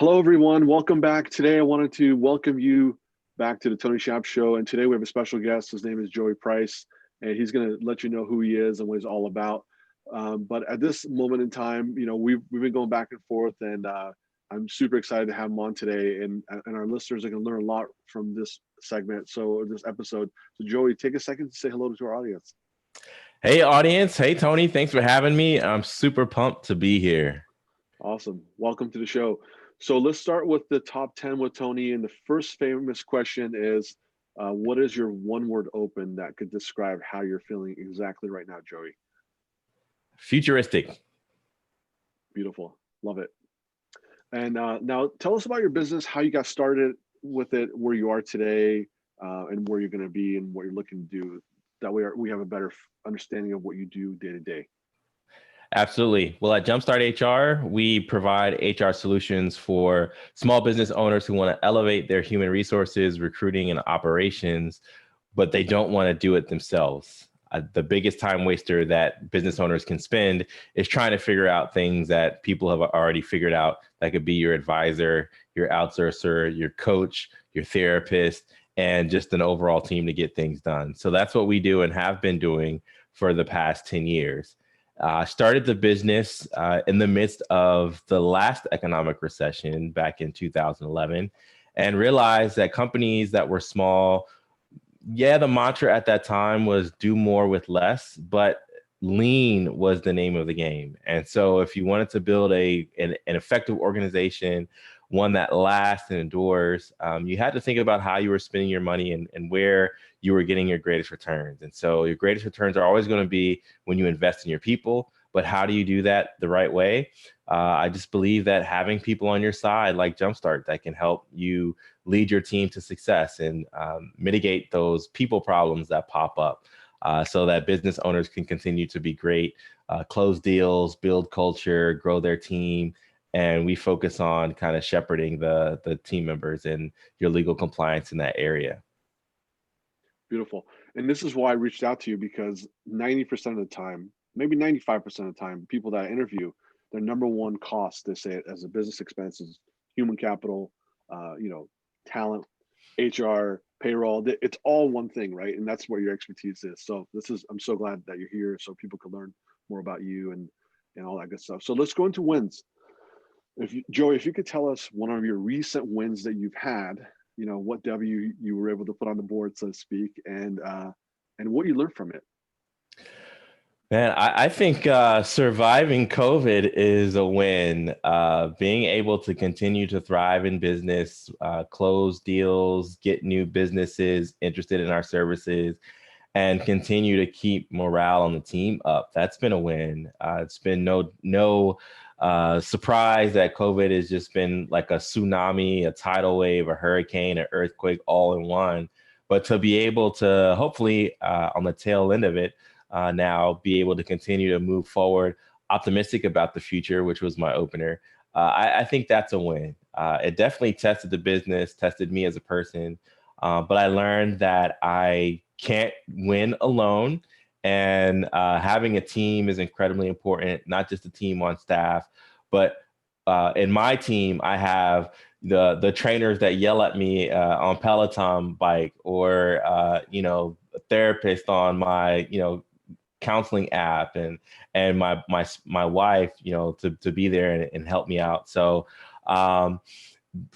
Hello, everyone. Welcome back. Today, I wanted to welcome you back to the Tony Shap Show. And today we have a special guest. His name is Joey Price, and he's going to let you know who he is and what he's all about. But at this moment in time, we've been going back and forth, and I'm super excited to have him on today. And our listeners are going to learn a lot from this segment, this episode. So, Joey, take a second to say hello to our audience. Hey, audience. Hey, Tony. Thanks for having me. I'm super pumped to be here. Awesome. Welcome to the show. So let's start with the top 10 with Tony. And the first famous question is, what is your one word open that could describe how you're feeling exactly right now, Joey? Futuristic. Beautiful. Love it. And now tell us about your business, how you got started with it, where you are today, and where you're going to be and what you're looking to do. That way we have a better understanding of what you do day to day. Absolutely. Well, at Jumpstart HR, we provide HR solutions for small business owners who want to elevate their human resources, recruiting, and operations, but they don't want to do it themselves. The biggest time waster that business owners can spend is trying to figure out things that people have already figured out. That could be your advisor, your outsourcer, your coach, your therapist, and just an overall team to get things done. So that's what we do and have been doing for the past 10 years. Started the business in the midst of the last economic recession back in 2011 and realized that companies that were small, the mantra at that time was do more with less, but lean was the name of the game. And so if you wanted to build an effective organization, one that lasts and endures, you had to think about how you were spending your money and where you were getting your greatest returns. And so your greatest returns are always going to be when you invest in your people. But how do you do that the right way? I just believe that having people on your side like Jumpstart that can help you lead your team to success and mitigate those people problems that pop up so that business owners can continue to be great, close deals, build culture, grow their team. And we focus on kind of shepherding the team members and your legal compliance in that area. Beautiful. And this is why I reached out to you, because 90% of the time, maybe 95% of the time, people that I interview, their number one cost, they say it as a business expense, is human capital, talent, HR, payroll. It's all one thing, right? And that's where your expertise is. So I'm so glad that you're here so people can learn more about you and all that good stuff. So let's go into wins. Joey, if you could tell us one of your recent wins that you've had, what W you were able to put on the board, so to speak, and what you learned from it. Man, I think surviving COVID is a win. Being able to continue to thrive in business, close deals, get new businesses interested in our services, and continue to keep morale on the team up. That's been a win. It's been no surprise that COVID has just been like a tsunami, a tidal wave, a hurricane, an earthquake, all in one. But to be able to hopefully on the tail end of it, now be able to continue to move forward, optimistic about the future, which was my opener. I think that's a win. It definitely tested the business, tested me as a person, but I learned that I can't win alone. And having a team is incredibly important, not just a team on staff, but in my team, I have the trainers that yell at me on Peloton bike, or a therapist on my counseling app, and my wife, to be there and help me out. So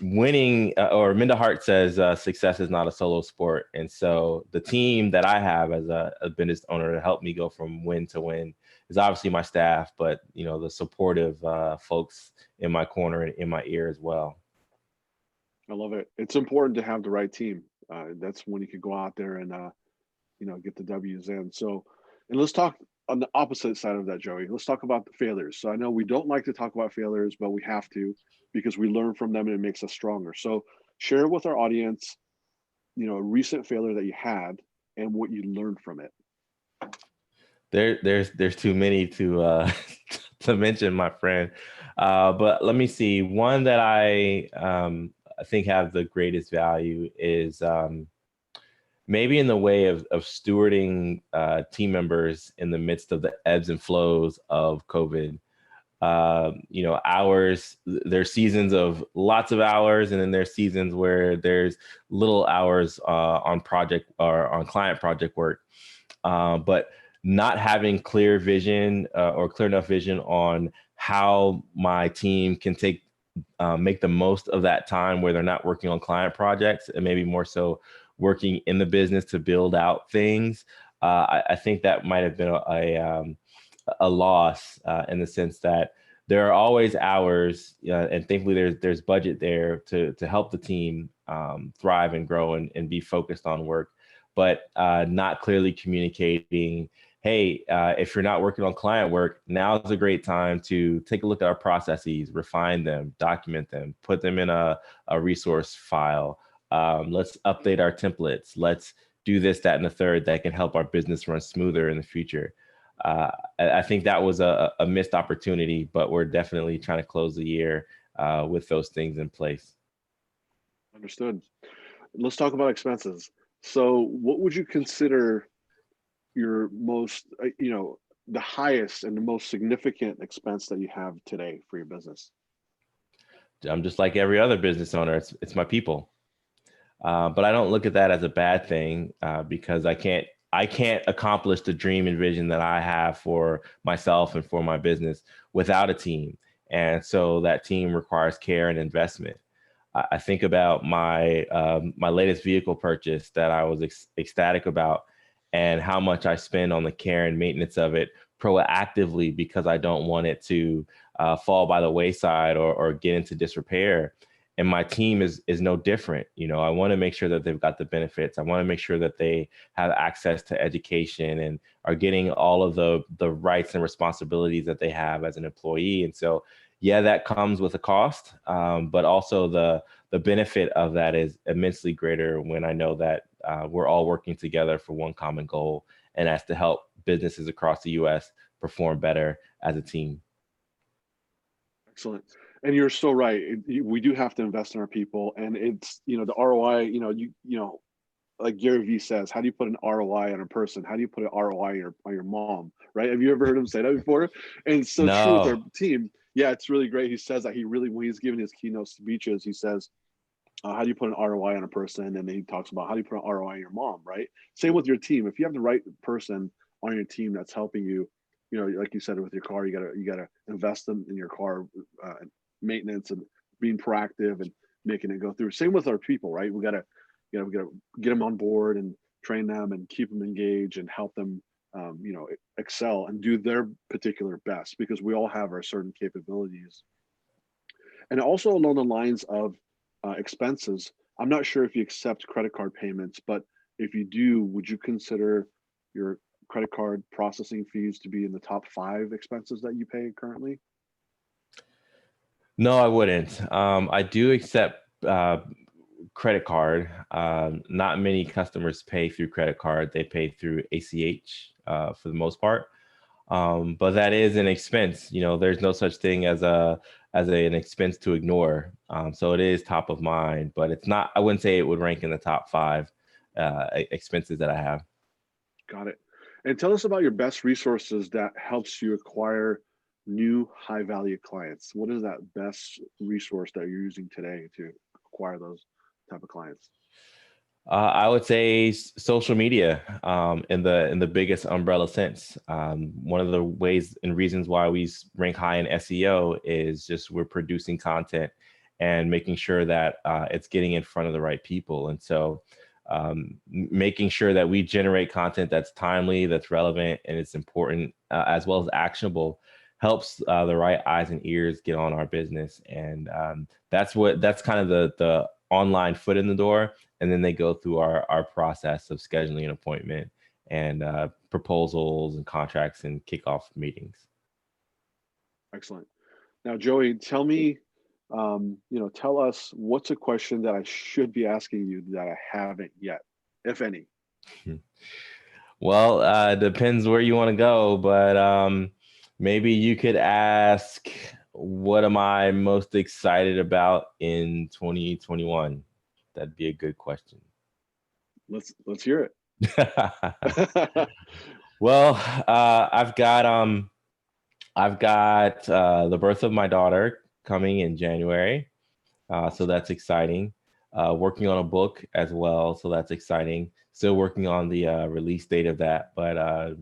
winning, or Minda Hart says success is not a solo sport. And so the team that I have as a business owner to help me go from win to win is obviously my staff, but the supportive folks in my corner and in my ear as well. I love it. It's important to have the right team. That's when you can go out there and get the W's in. So, and let's talk on the opposite side of that, Joey. Let's talk about the failures. So I know we don't like to talk about failures, but we have to, because we learn from them and it makes us stronger. So share with our audience, a recent failure that you had and what you learned from it. There's too many to to mention, my friend. But let me see. One that I think have the greatest value is maybe in the way of stewarding team members in the midst of the ebbs and flows of COVID. hours. There's seasons of lots of hours, and then there's seasons where there's little hours on project or on client project work. But not having clear vision or clear enough vision on how my team can make the most of that time where they're not working on client projects and maybe more so working in the business to build out things. I think that might have been a loss in the sense that there are always hours, and thankfully there's budget there to help the team thrive and grow and be focused on work, but not clearly communicating, hey, if you're not working on client work, now is a great time to take a look at our processes, refine them, document them, put them in a resource file. Let's update our templates. Let's do this, that, and the third that can help our business run smoother in the future. I think that was a missed opportunity, but we're definitely trying to close the year with those things in place. Understood. Let's talk about expenses. So what would you consider your most, the highest and the most significant expense that you have today for your business? I'm just like every other business owner. It's my people. But I don't look at that as a bad thing because I can't accomplish the dream and vision that I have for myself and for my business without a team. And so that team requires care and investment. I think about my latest vehicle purchase that I was ecstatic about, and how much I spend on the care and maintenance of it proactively because I don't want it to fall by the wayside or get into disrepair. And my team is no different. I want to make sure that they've got the benefits. I want to make sure that they have access to education and are getting all of the rights and responsibilities that they have as an employee. And so, yeah, that comes with a cost, but also the benefit of that is immensely greater when I know that we're all working together for one common goal, and that's to help businesses across the U.S. perform better as a team. Excellent. And you're so right. We do have to invest in our people, and it's, the ROI, like Gary Vee says, how do you put an ROI on a person? How do you put an ROI on your mom, right? Have you ever heard him say that before? And it's so true with our team. Yeah, it's really great. He says that when he's giving his keynote speeches, he says, how do you put an ROI on a person? And then he talks about how do you put an ROI on your mom, right? Same with your team. If you have the right person on your team that's helping you, like you said with your car, you gotta invest them in your car maintenance and being proactive and making it go through. Same with our people, right? We gotta get them on board and train them and keep them engaged and help them, excel and do their particular best, because we all have our certain capabilities. And also along the lines of expenses, I'm not sure if you accept credit card payments, but if you do, would you consider your credit card processing fees to be in the top 5 expenses that you pay currently? No, I wouldn't. I do accept credit card. Not many customers pay through credit card. They pay through ACH for the most part. But that is an expense. There's no such thing as an expense to ignore. So it is top of mind, but it's not. I wouldn't say it would rank in the top 5 expenses that I have. Got it. And tell us about your best resources that helps you acquire new high value clients. What is that best resource that you're using today to acquire those type of clients? I would say social media in the biggest umbrella sense. One of the ways and reasons why we rank high in SEO is just we're producing content and making sure that it's getting in front of the right people. And so making sure that we generate content that's timely, that's relevant, and it's important, as well as actionable, helps the right eyes and ears get on our business. And that's kind of the online foot in the door. And then they go through our process of scheduling an appointment and proposals and contracts and kickoff meetings. Excellent. Now, Joey, tell me, tell us what's a question that I should be asking you that I haven't yet, if any. Well, depends where you want to go, but maybe you could ask, what am I most excited about in 2021? That'd be a good question. Let's hear it. Well, I've got I've got the birth of my daughter coming in January. So that's exciting. Working on a book as well. So that's exciting. Still working on the release date of that, but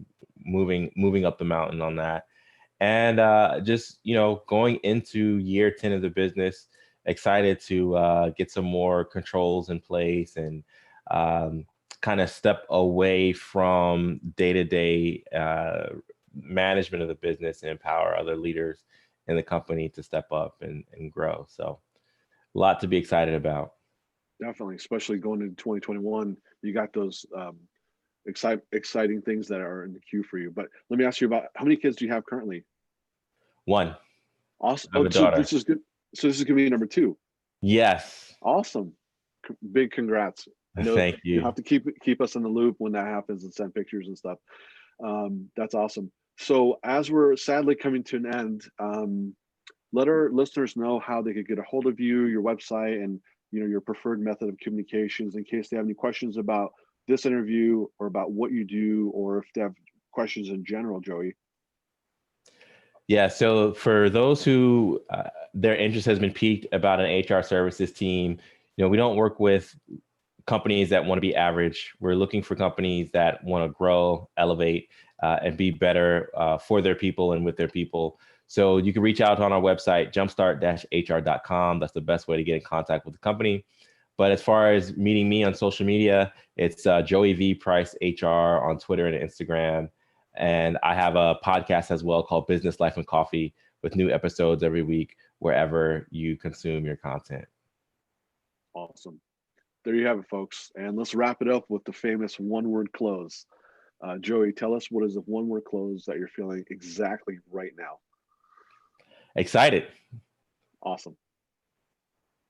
moving up the mountain on that. And just, going into year 10 of the business, excited to get some more controls in place and kind of step away from day-to-day management of the business and empower other leaders in the company to step up and grow. So a lot to be excited about. Definitely, especially going into 2021, you got those exciting things that are in the queue for you. But let me ask you about how many kids do you have currently? One, Awesome. I have Oh, a so daughter. this is good. So this is gonna be number two. Yes. Awesome. Big congrats. I know Thank you you. have to keep us in the loop when that happens and send pictures and stuff. That's awesome. So as we're sadly coming to an end, let our listeners know how they could get a hold of you, your website, and your preferred method of communications in case they have any questions about this interview or about what you do, or if they have questions in general, Joey. Yeah. So for those who their interest has been piqued about an HR services team, we don't work with companies that want to be average. We're looking for companies that want to grow, elevate, and be better for their people and with their people. So you can reach out on our website, jumpstart-hr.com. That's the best way to get in contact with the company. But as far as meeting me on social media, it's Joey V Price HR on Twitter and Instagram. And I have a podcast as well called Business Life and Coffee with new episodes every week, wherever you consume your content. Awesome. There you have it, folks. And let's wrap it up with the famous one-word close. Joey, tell us, what is the one-word close that you're feeling exactly right now? Excited. Awesome.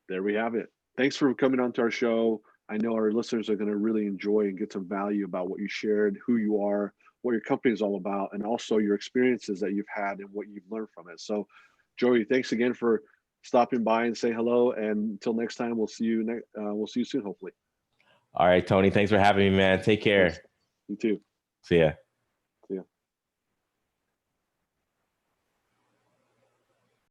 There we have it. Thanks for coming on to our show. I know our listeners are going to really enjoy and get some value about what you shared, who you are, what your company is all about, and also your experiences that you've had and what you've learned from it. So, Joey, thanks again for stopping by and say hello. And until next time, we'll see you. We'll see you soon, hopefully. All right, Tony. Thanks for having me, man. Take care. Thanks. You too. See ya.